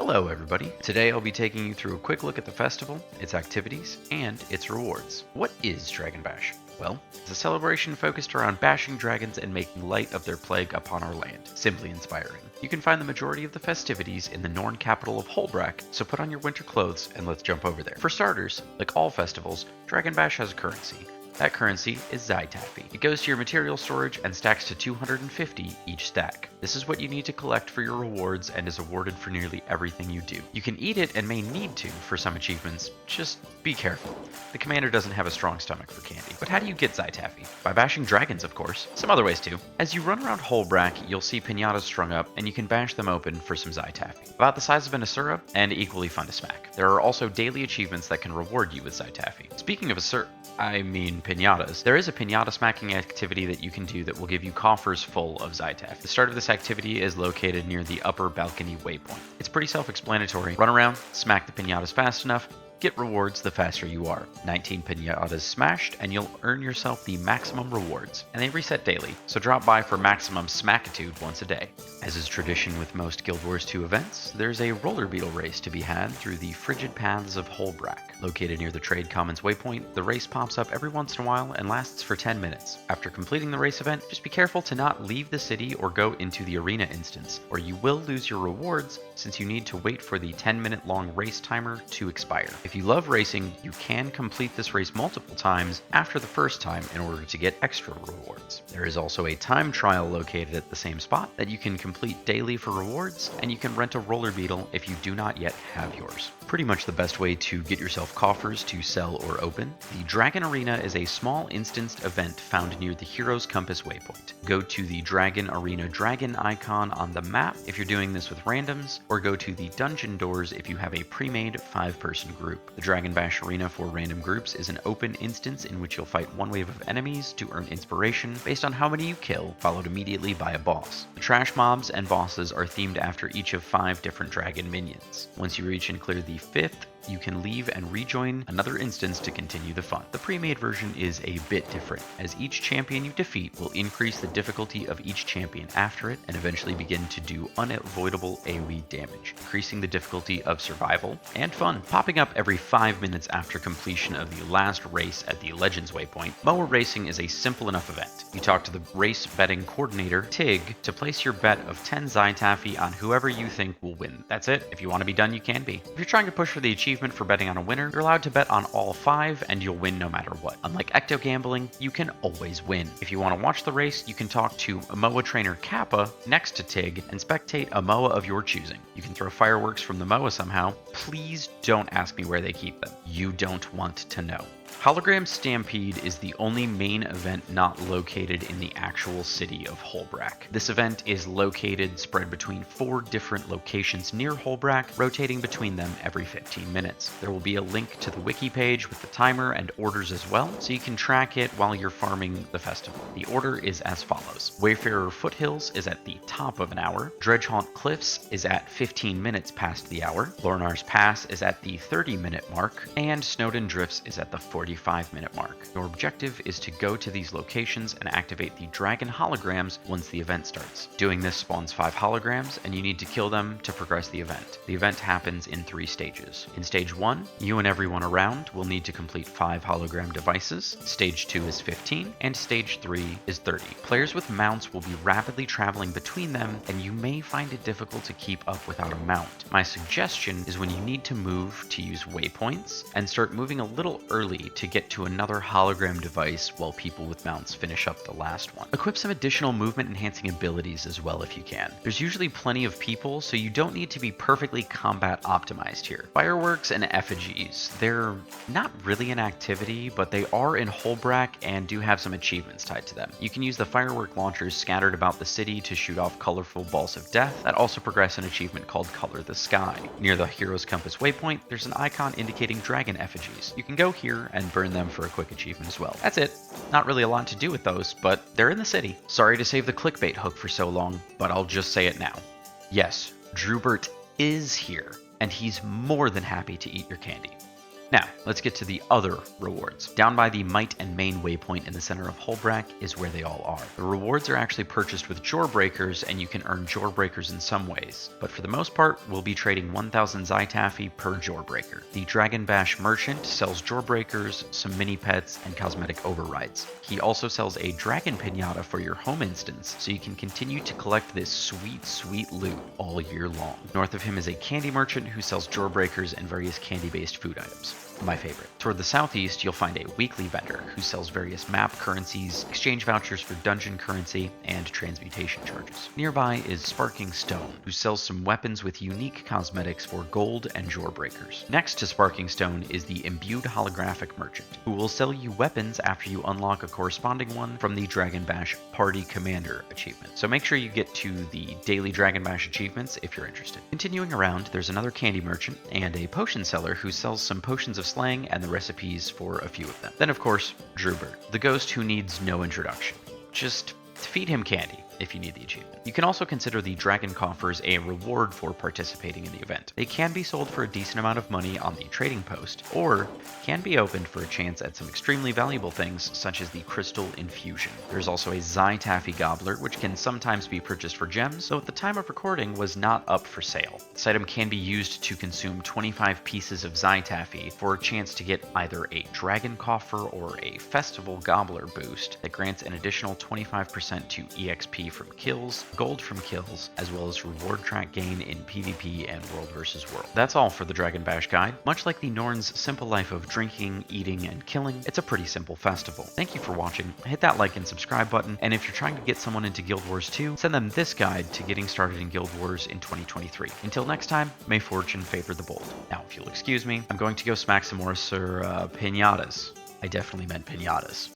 Hello everybody! Today I'll be taking you through a quick look at the festival, its activities, and its rewards. What is Dragonbash? Well, it's a celebration focused around bashing dragons and making light of their plague upon our land. Simply inspiring. You can find the majority of the festivities in the Norn capital of Holbrak, so put on your winter clothes and let's jump over there. For starters, like all festivals, Dragonbash has a currency. That currency is Zytaffy. It goes to your material storage and stacks to 250 each stack. This is what you need to collect for your rewards and is awarded for nearly everything you do. You can eat it and may need to for some achievements, just be careful. The commander doesn't have a strong stomach for candy. But how do you get Zytaffy? By bashing dragons, of course. Some other ways too. As you run around Holbrak, you'll see Piñatas strung up and you can bash them open for some Zytaffy. About the size of an Asura and equally fun to smack. There are also daily achievements that can reward you with Zytaffy. Speaking of Piñatas. There is a Piñata smacking activity that you can do that will give you coffers full of Zytaffy. The start of this activity is located near the upper balcony waypoint. It's pretty self-explanatory. Run around, smack the Piñatas fast enough, get rewards the faster you are. 19 Piñatas smashed, and you'll earn yourself the maximum rewards. And they reset daily, so drop by for maximum smackitude once a day. As is tradition with most Guild Wars 2 events, there's a roller beetle race to be had through the frigid paths of Holbrak. Located near the Trade Commons waypoint, the race pops up every once in a while and lasts for 10 minutes. After completing the race event, just be careful to not leave the city or go into the arena instance, or you will lose your rewards since you need to wait for the 10-minute long race timer to expire. If you love racing, you can complete this race multiple times after the first time in order to get extra rewards. There is also a time trial located at the same spot that you can complete daily for rewards, and you can rent a roller beetle if you do not yet have yours. Pretty much the best way to get yourself coffers to sell or open. The Dragon Arena is a small instanced event found near the Hero's Compass waypoint. Go to the Dragon Arena dragon icon on the map if you're doing this with randoms, or go to the dungeon doors if you have a pre-made 5-person group. The Dragonbash Arena for random groups is an open instance in which you'll fight one wave of enemies to earn inspiration based on how many you kill, followed immediately by a boss. The trash mobs and bosses are themed after each of 5 different dragon minions. Once you reach and clear the 5th, you can leave and rejoin another instance to continue the fun. The pre-made version is a bit different, as each champion you defeat will increase the difficulty of each champion after it and eventually begin to do unavoidable AoE damage, increasing the difficulty of survival and fun. Popping up every 5 minutes after completion of the last race at the Legends waypoint, Moa Racing is a simple enough event. You talk to the race betting coordinator, Tig, to place your bet of 10 Zytaffy on whoever you think will win. That's it. If you want to be done, you can be. If you're trying to push for the achievement for betting on a winner, you're allowed to bet on all 5 and you'll win no matter what. Unlike ecto gambling, you can always win. If you want to watch the race, you can talk to a Moa trainer Kappa next to Tig and spectate a Moa of your choosing. You can throw fireworks from the Moa somehow. Please don't ask me where they keep them. You don't want to know. Hologram Stampede is the only main event not located in the actual city of Holbrak. This event is located spread between 4 different locations near Holbrak, rotating between them every 15 minutes. There will be a link to the Wiki page with the timer and orders as well, so you can track it while you're farming the festival. The order is as follows. Wayfarer Foothills is at the top of an hour, Dredgehaunt Cliffs is at 15 minutes past the hour, Lornar's Pass is at the 30-minute mark, and Snowden Drifts is at the 45-minute mark. Your objective is to go to these locations and activate the dragon holograms once the event starts. Doing this spawns 5 holograms, and you need to kill them to progress the event. The event happens in 3 stages. In stage 1, you and everyone around will need to complete 5 hologram devices. Stage 2 is 15, and stage 3 is 30. Players with mounts will be rapidly traveling between them, and you may find it difficult to keep up without a mount. My suggestion is when you need to move to use waypoints, and start moving a little early to get to another hologram device while people with mounts finish up the last one. Equip some additional movement enhancing abilities as well if you can. There's usually plenty of people, so you don't need to be perfectly combat optimized here. Fireworks and effigies. They're not really an activity, but they are in Holbrak and do have some achievements tied to them. You can use the firework launchers scattered about the city to shoot off colorful balls of death that also progress an achievement called Color the Sky. Near the Hero's Compass waypoint, there's an icon indicating dragon effigies. You can go here and burn them for a quick achievement as well. That's it. Not really a lot to do with those, but they're in the city. Sorry to save the clickbait hook for so long, but I'll just say it now. Yes, Drubert is here, and he's more than happy to eat your candy. Now, let's get to the other rewards. Down by the Might and Main waypoint in the center of Hullbrack is where they all are. The rewards are actually purchased with Jawbreakers, and you can earn Jawbreakers in some ways, but for the most part, we'll be trading 1,000 Zytaffy per Jawbreaker. The Dragonbash merchant sells Jawbreakers, some mini pets, and cosmetic overrides. He also sells a Dragon Piñata for your home instance, so you can continue to collect this sweet, sweet loot all year long. North of him is a candy merchant who sells Jawbreakers and various candy-based food items. My favorite. Toward the southeast, you'll find a weekly vendor who sells various map currencies, exchange vouchers for dungeon currency, and transmutation charges. Nearby is Sparking Stone, who sells some weapons with unique cosmetics for gold and Jawbreakers. Next to Sparking Stone is the Imbued Holographic Merchant, who will sell you weapons after you unlock a corresponding one from the Dragonbash Party Commander achievement. So make sure you get to the daily Dragonbash achievements if you're interested. Continuing around, there's another candy merchant and a potion seller who sells some potions of slang and the recipes for a few of them. Then of course, Drewbert, the ghost who needs no introduction. Just feed him candy if you need the achievement. You can also consider the Dragon Coffers a reward for participating in the event. They can be sold for a decent amount of money on the trading post, or can be opened for a chance at some extremely valuable things such as the Crystal Infusion. There's also a Zytaffy Gobbler, which can sometimes be purchased for gems, though at the time of recording was not up for sale. This item can be used to consume 25 pieces of Zytaffy for a chance to get either a Dragon Coffer or a Festival Gobbler boost that grants an additional 25% to EXP from kills, gold from kills, as well as reward track gain in PvP and World vs. World. That's all for the Dragonbash guide. Much like the Norn's simple life of drinking, eating, and killing, it's a pretty simple festival. Thank you for watching. Hit that like and subscribe button, and if you're trying to get someone into Guild Wars 2, send them this guide to getting started in Guild Wars in 2023. Until next time, may fortune favor the bold. Now, if you'll excuse me, I'm going to go smack some more Piñatas. I definitely meant piñatas.